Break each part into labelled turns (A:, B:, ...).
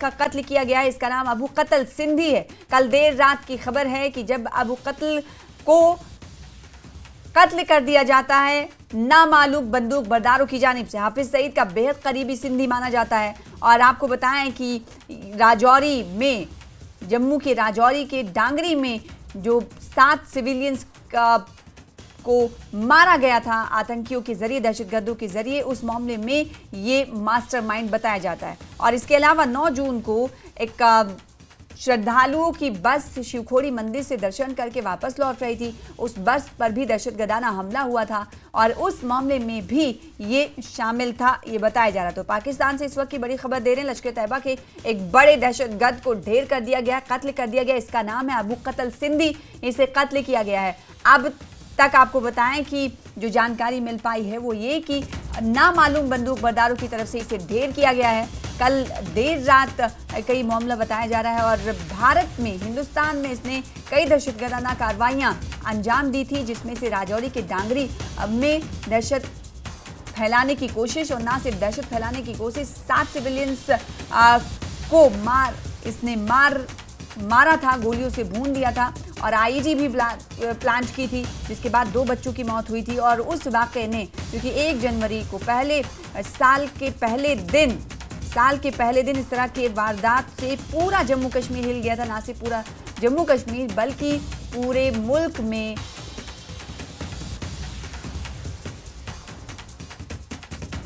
A: का कत्ल किया गया है। इसका नाम अबू कत्ल सिंधी है। कल देर रात की खबर है कि जब अबू कत्ल को कत्ल कर दिया जाता है नामालूम बंदूक बरदारों की जानिब से। हाफिज सईद का बेहद करीबी सिंधी माना जाता है। और आपको बताएं कि राजौरी में, जम्मू के राजौरी के डांगरी में जो 7 सिविलियंस को मारा गया था आतंकियों के जरिए, दहशतगर्दों के जरिए, उस मामले में ये मास्टरमाइंड बताया जाता है। और इसके अलावा 9 जून को एक श्रद्धालुओं की बस शिवखोड़ी मंदिर से दर्शन करके वापस लौट रही थी। उस बस पर भी दहशतगर्दाना हमला हुआ था और उस मामले में भी ये शामिल था, ये बताया जा रहा। तो पाकिस्तान से इस वक्त की बड़ी खबर दे रहे हैं, लश्कर तैयबा के एक बड़े दहशतगर्द को ढेर कर दिया गया, कत्ल कर दिया गया। इसका नाम है अबू कत्ल सिंधी। इसे कत्ल किया गया है। अब तक आपको बताएं कि जो जानकारी मिल पाई है वो ये कि नामालूम बंदूक बरदारों की तरफ से इसे ढेर किया गया है। कल देर रात कई मामला बताया जा रहा है और भारत में, हिंदुस्तान में इसने कई दहशतगर्दाना कार्रवाइयां अंजाम दी थी, जिसमें से राजौरी के डांगरी में दहशत फैलाने की कोशिश, और ना सिर्फ दहशत फैलाने की कोशिश, 7 सिविलियंस को इसने मारा था, गोलियों से भून दिया था। और आईजी भी प्लांट की थी, जिसके बाद 2 बच्चों की मौत हुई थी। और उस वाक़े ने, क्योंकि 1 जनवरी को साल के पहले दिन इस तरह के वारदात से पूरा जम्मू कश्मीर हिल गया था। ना सिर्फ पूरा जम्मू कश्मीर बल्कि पूरे मुल्क में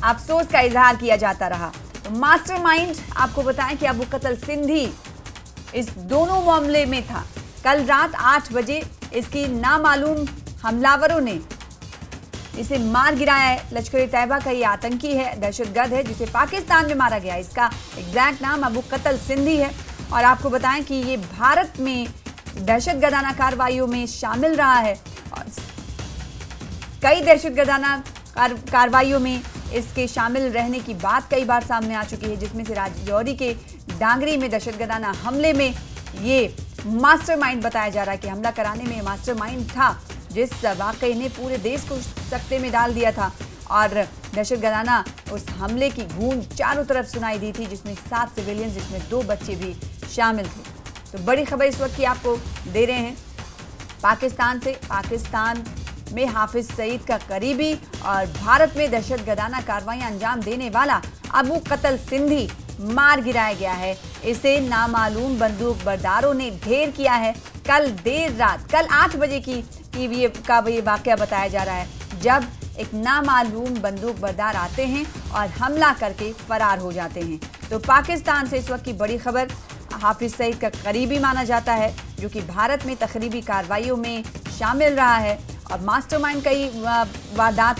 A: अफसोस का इजहार किया जाता रहा। तो मास्टरमाइंड आपको बताएं कि अबू कत्ल सिंधी इस दोनों मामले में था। कल रात 8 बजे इसकी नामालूम हमलावरों ने इसे मार गिराया है। लश्कर तैयबा का ये आतंकी है, दहशतगर्द है, जिसे पाकिस्तान में मारा गया। इसका एग्जैक्ट नाम अबू कत्ल सिंधी है। और आपको बताएं कि ये भारत में दहशतगर्दाना कार्रवाइयों में शामिल रहा है और कई दहशतगर्दाना कार्रवाइयों में इसके शामिल रहने की बात कई बार सामने आ चुकी है, जिसमें से राजौरी के डांगरी में दहशतगर्दाना हमले में ये मास्टरमाइंड बताया जा रहा है कि हमला कराने में मास्टरमाइंड था, जिस वाकई ने पूरे देश को सकते में डाल दिया था। और दहशतगर्दाना उस हमले की गूंज चारों तरफ सुनाई दी थी, जिसमें 7 सिविलियंस, जिसमें 2 बच्चे भी शामिल थे। तो बड़ी खबर इस वक्त की आपको दे रहे हैं पाकिस्तान से। पाकिस्तान में हाफिज सईद का करीबी और भारत में दहशतगर्दाना कार्रवाइयां अंजाम देने वाला अबू कत्ल सिंधी मार गिराया गया है। इसे नामालूम बंदूक बरदारों ने ढेर किया है। कल देर रात, कल 8 बजे का ये वाकया बताया जा रहा है, जब एक नामालूम बंदूक बरदार आते हैं और हमला करके फरार हो जाते हैं। तो पाकिस्तान से इस वक्त की बड़ी खबर, हाफिज सईद का करीबी माना जाता है, जो कि भारत में तखरीबी कार्रवाइयों में शामिल रहा है और मास्टरमाइंड कई वारदात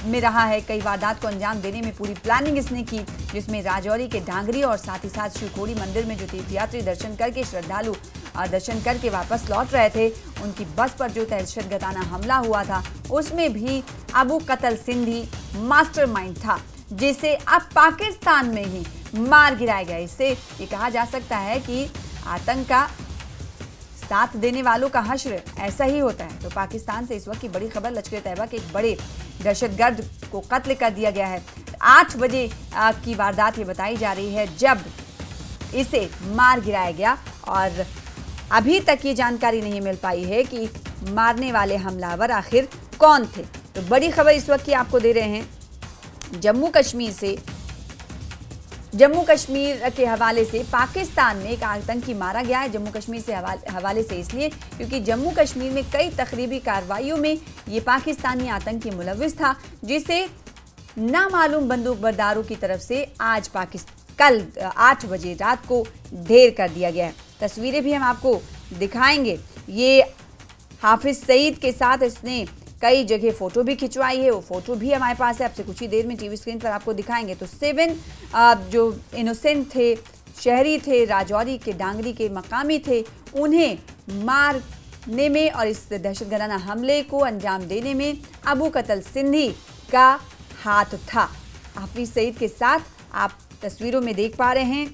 A: में रहा है। कई वारदात को अंजाम देने में पूरी प्लानिंग इसने की, जिसमें राजौरी के डांगरी और साथ ही साथ शिवखोड़ी मंदिर में जो तीर्थयात्री दर्शन करके, श्रद्धालु दर्शन करके वापस लौट रहे थे, उनकी बस पर जो दहशतगर्दाना हमला हुआ था, उसमें भी अबू कत्ल सिंधी मास्टरमाइंड था, जिसे अब पाकिस्तान में ही मार गिराया गया। इससे ये कहा जा सकता है कि आतंक का साथ देने वालों का हश्र ऐसा ही होता है। तो पाकिस्तान से इस वक्त की बड़ी खबर, लश्कर तैयबा के एक बड़े दहशतगर्द को कत्ल कर दिया गया है। 8 बजे की वारदात ये बताई जा रही है जब इसे मार गिराया गया। और अभी तक ये जानकारी नहीं मिल पाई है कि मारने वाले हमलावर आखिर कौन थे। तो बड़ी खबर इस वक्त की आपको दे रहे हैं जम्मू कश्मीर से। जम्मू कश्मीर के हवाले से पाकिस्तान में एक आतंकी मारा गया है। जम्मू कश्मीर से हवाले से इसलिए क्योंकि जम्मू कश्मीर में कई तखरीबी कार्रवाइयों में ये पाकिस्तानी आतंकी मुलव्विस था, जिसे नामालूम बंदूक बरदारों की तरफ से कल 8 बजे रात को ढेर कर दिया गया है। तस्वीरें भी हम आपको दिखाएंगे। ये हाफिज सईद के साथ इसने कई जगह फोटो भी खिंचवाई है, वो फोटो भी हमारे पास है, आपसे कुछ ही देर में टीवी स्क्रीन पर आपको दिखाएंगे। तो 7 जो इनोसेंट थे, शहरी थे, राजौरी के डांगरी के मकामी थे, उन्हें मारने में और इस दहशतगर्दाना हमले को अंजाम देने में अबू कत्ल सिंधी का हाथ था। हाफिज सईद के साथ आप तस्वीरों में देख पा रहे हैं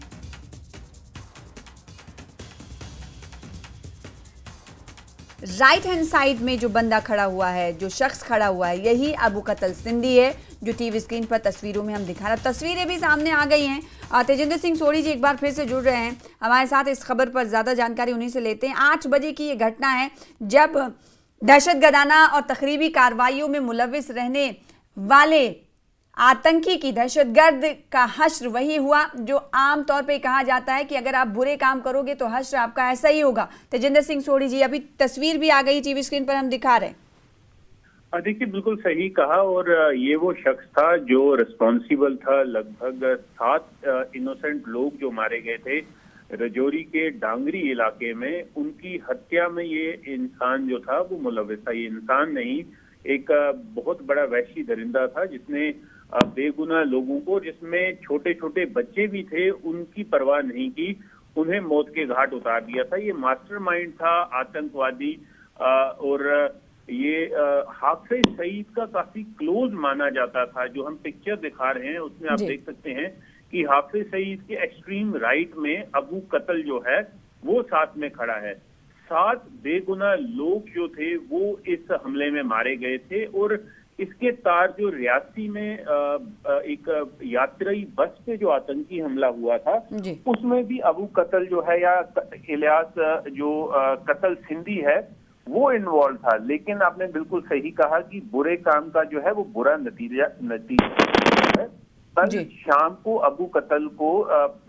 A: राइट हैंड साइड में जो बंदा खड़ा हुआ है, जो शख्स खड़ा हुआ है, यही अबू कत्ल सिंधी है, जो टीवी स्क्रीन पर तस्वीरों में हम दिखा रहे हैं। तस्वीरें भी सामने आ गई हैं। तेजिंदर सिंह सोढ़ी जी एक बार फिर से जुड़ रहे हैं हमारे साथ इस खबर पर, ज़्यादा जानकारी उन्हीं से लेते हैं। 8 बजे की ये घटना है जब दहशतगर्दाना और तखरीबी कार्रवाइयों में मुलविस रहने वाले आतंकी की दहशतगर्द का हश्र वही हुआ जो आम तौर पे कहा जाता है कि अगर आप बुरे काम करोगे तो हश्र आपका ऐसा ही होगा। तेजिंदर सिंह सोढ़ी जी, अभी तस्वीर भी आ गई टीवी स्क्रीन पर हम दिखा रहे हैं।
B: देखिए, बिल्कुल सही कहा। और ये वो शख्स था जो रिस्पॉन्सिबल था। लगभग 7 इनोसेंट लोग जो मारे गए थे रजौरी के डांगरी इलाके में, उनकी हत्या में ये इंसान जो था वो मुलविस था। ये इंसान नहीं, एक बहुत बड़ा वहशी दरिंदा था जिसने बेगुनाह लोगों को, जिसमें छोटे छोटे बच्चे भी थे, उनकी परवाह नहीं की, उन्हें मौत के घाट उतार दिया था। ये मास्टरमाइंड था आतंकवादी। और ये हाफिज सईद का काफी क्लोज माना जाता था। जो हम पिक्चर दिखा रहे हैं उसमें आप देख सकते हैं कि हाफिज सईद के एक्सट्रीम राइट में अबू कतल जो है वो साथ में खड़ा है। 7 बेगुनाह लोग जो थे वो इस हमले में मारे गए थे। और इसके तार जो रियासी में एक यात्री बस पे जो आतंकी हमला हुआ था उसमें भी अबू कतल जो है या इलियास जो कतल सिंधी है वो इन्वॉल्व था। लेकिन आपने बिल्कुल सही कहा कि बुरे काम का जो है वो बुरा नतीजा है। कल शाम को अबू कतल को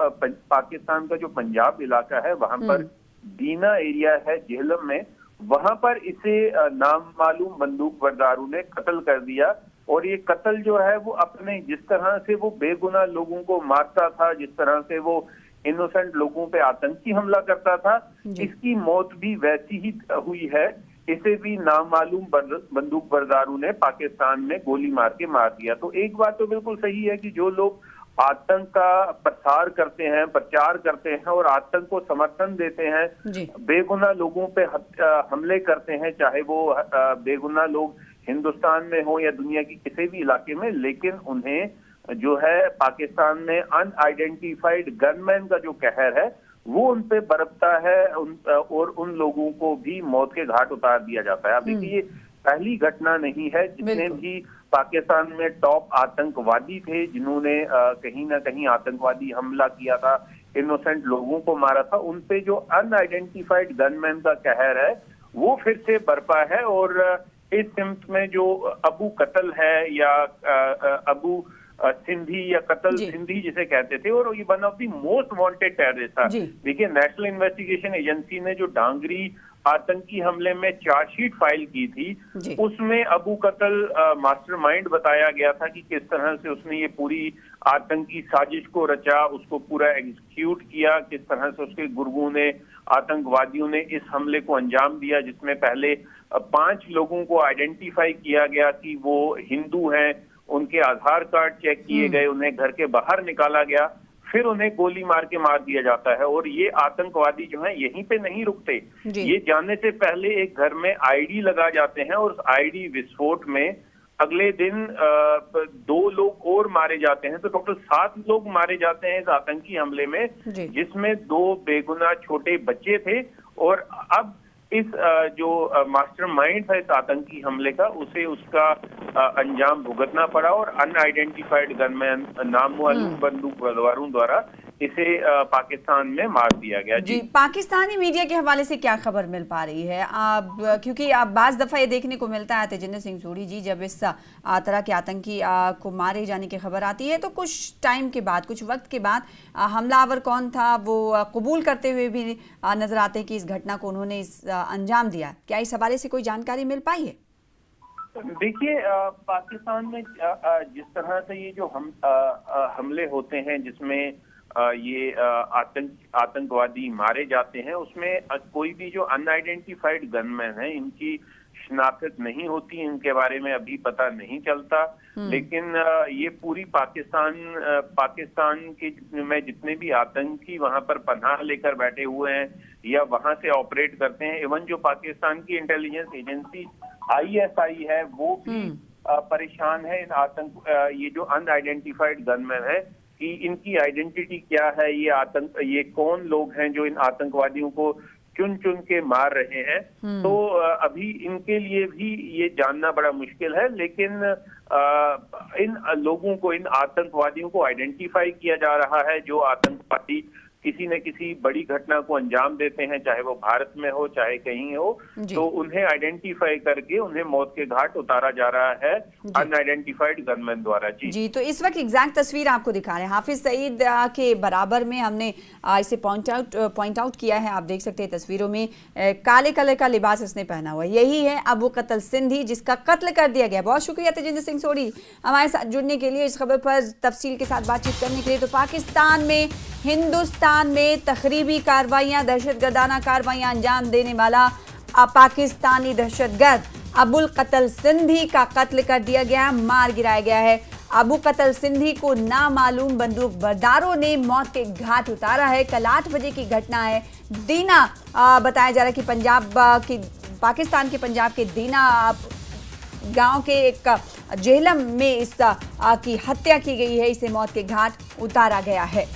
B: पाकिस्तान का जो पंजाब इलाका है वहां पर दीना एरिया है जेहलम में, वहां पर इसे नामालूम बंदूक बरदारों ने कत्ल कर दिया। और ये कत्ल जो है वो अपने, जिस तरह से वो बेगुनाह लोगों को मारता था, जिस तरह से वो इनोसेंट लोगों पे आतंकी हमला करता था, इसकी मौत भी वैसी ही हुई है। इसे भी नामालूम बंदूक बरदारों ने पाकिस्तान में गोली मार के मार दिया। तो एक बात तो बिल्कुल सही है कि जो लोग आतंक का प्रसार करते हैं, प्रचार करते हैं और आतंक को समर्थन देते हैं, बेगुनाह लोगों पे हमले करते हैं, चाहे वो बेगुनाह लोग हिंदुस्तान में हो या दुनिया की किसी भी इलाके में, लेकिन उन्हें जो है पाकिस्तान में अनआइडेंटिफाइड गनमैन का जो कहर है वो उन पे बरपता है। और उन लोगों को भी मौत के घाट उतार दिया जाता है। अब देखिए, ये पहली घटना नहीं है। जितने भी पाकिस्तान में टॉप आतंकवादी थे जिन्होंने कहीं ना कहीं आतंकवादी हमला किया था, इनोसेंट लोगों को मारा था, उन पे जो अनआइडेंटिफाइड गनमैन का कहर है वो फिर से बरपा है। और इस सिमत में जो अबू कतल है या अबू सिंधी या कतल सिंधी जिसे कहते थे, और ये one of the most wanted terrorist था। देखिए, नेशनल इन्वेस्टिगेशन एजेंसी ने जो डांगरी आतंकी हमले में चार्जशीट फाइल की थी उसमें अबू कतल मास्टरमाइंड बताया गया था कि किस तरह से उसने ये पूरी आतंकी साजिश को रचा, उसको पूरा एग्जीक्यूट किया, किस तरह से उसके गुर्गों ने, आतंकवादियों ने इस हमले को अंजाम दिया, जिसमें पहले 5 लोगों को आइडेंटिफाई किया गया कि वो हिंदू हैं, उनके आधार कार्ड चेक किए गए, उन्हें घर के बाहर निकाला गया, फिर उन्हें गोली मार के मार दिया जाता है। और ये आतंकवादी जो हैं यहीं पे नहीं रुकते, ये जाने से पहले एक घर में आईडी लगा जाते हैं और उस आईडी विस्फोट में अगले दिन 2 लोग और मारे जाते हैं। तो टोटल 7 लोग मारे जाते हैं इस आतंकी हमले में, जिसमें 2 बेगुनाह छोटे बच्चे थे। और अब इस जो मास्टरमाइंड था इस आतंकी हमले का, उसे उसका अंजाम भुगतना पड़ा और अनआइडेंटिफाइड गनमैन, नामालूम बंदूक बरदारों द्वारा इसे पाकिस्तान में मार दिया गया।
A: जी, पाकिस्तानी मीडिया के हवाले से क्या खबर मिल पा रही है? क्योंकि आप बाज दफा ये देखने को मिलता है तेजिंदर सिंह सोढ़ी जी, जब इस तरह के आतंकी को मारे जाने की खबर आती है तो कुछ टाइम के बाद, कुछ वक्त के बाद हमलावर कौन था वो कबूल करते हुए भी नजर आते हैं कि इस घटना को उन्होंने अंजाम दिया। क्या इस हवाले से कोई जानकारी मिल पाई है?
B: देखिए, पाकिस्तान में जिस तरह से ये जो हमले होते हैं जिसमें ये आतंकवादी मारे जाते हैं, उसमें कोई भी जो अनआइडेंटिफाइड गनमैन है इनकी शिनाख्त नहीं होती, इनके बारे में अभी पता नहीं चलता। लेकिन ये पूरी पाकिस्तान के में जितने भी आतंकी वहां पर पनाह लेकर बैठे हुए हैं या वहां से ऑपरेट करते हैं, इवन जो पाकिस्तान की इंटेलिजेंस एजेंसी ISI है वो भी परेशान है इन ये जो अनआइडेंटिफाइड गनमैन है कि इनकी आइडेंटिटी क्या है, ये कौन लोग हैं जो इन आतंकवादियों को चुन चुन के मार रहे हैं। तो अभी इनके लिए भी ये जानना बड़ा मुश्किल है, लेकिन इन लोगों को, इन आतंकवादियों को आइडेंटिफाई किया जा रहा है। जो आतंकवादी किसी न किसी बड़ी घटना को अंजाम देते हैं, चाहे वो भारत में हो चाहे कहीं हो, तो उन्हें आइडेंटिफाई करके उन्हें मौत के घाट उतारा जा रहा है अनआइडेंटिफाइड गनमैन द्वारा। जी
A: तो इस वक्त एग्जैक्ट तस्वीर आपको दिखा रहे हैं। हाफिज सईद के बराबर में हमने इसे पॉइंट आउट किया है। आप देख सकते हैं तस्वीरों में काले कलर का लिबास इसने पहना हुआ है। यही है अबू कतल सिंधी, जिसका कत्ल कर दिया गया। बहुत शुक्रिया तेजिंदर सिंह सोढ़ी हमारे साथ जुड़ने के लिए, इस खबर पर तफसील के साथ बातचीत करने के लिए। तो पाकिस्तान में, हिंदुस्तान में तखरीबी कार्रवाइयां, दहशतगर्दाना कार्रवाइयां अंजाम देने वाला पाकिस्तानी दहशतगर्द अबुल कतल सिंधी का कत्ल कर दिया गया, मार गिराया गया है। अबू कतल सिंधी को नामालूम बंदूक बरदारों ने मौत के घाट उतारा है। कल 8 बजे की घटना है। दीना बताया जा रहा है कि पाकिस्तान के पंजाब के दीना गांव के एक जेहलम में की हत्या की गई है। इसे मौत के घाट उतारा गया है।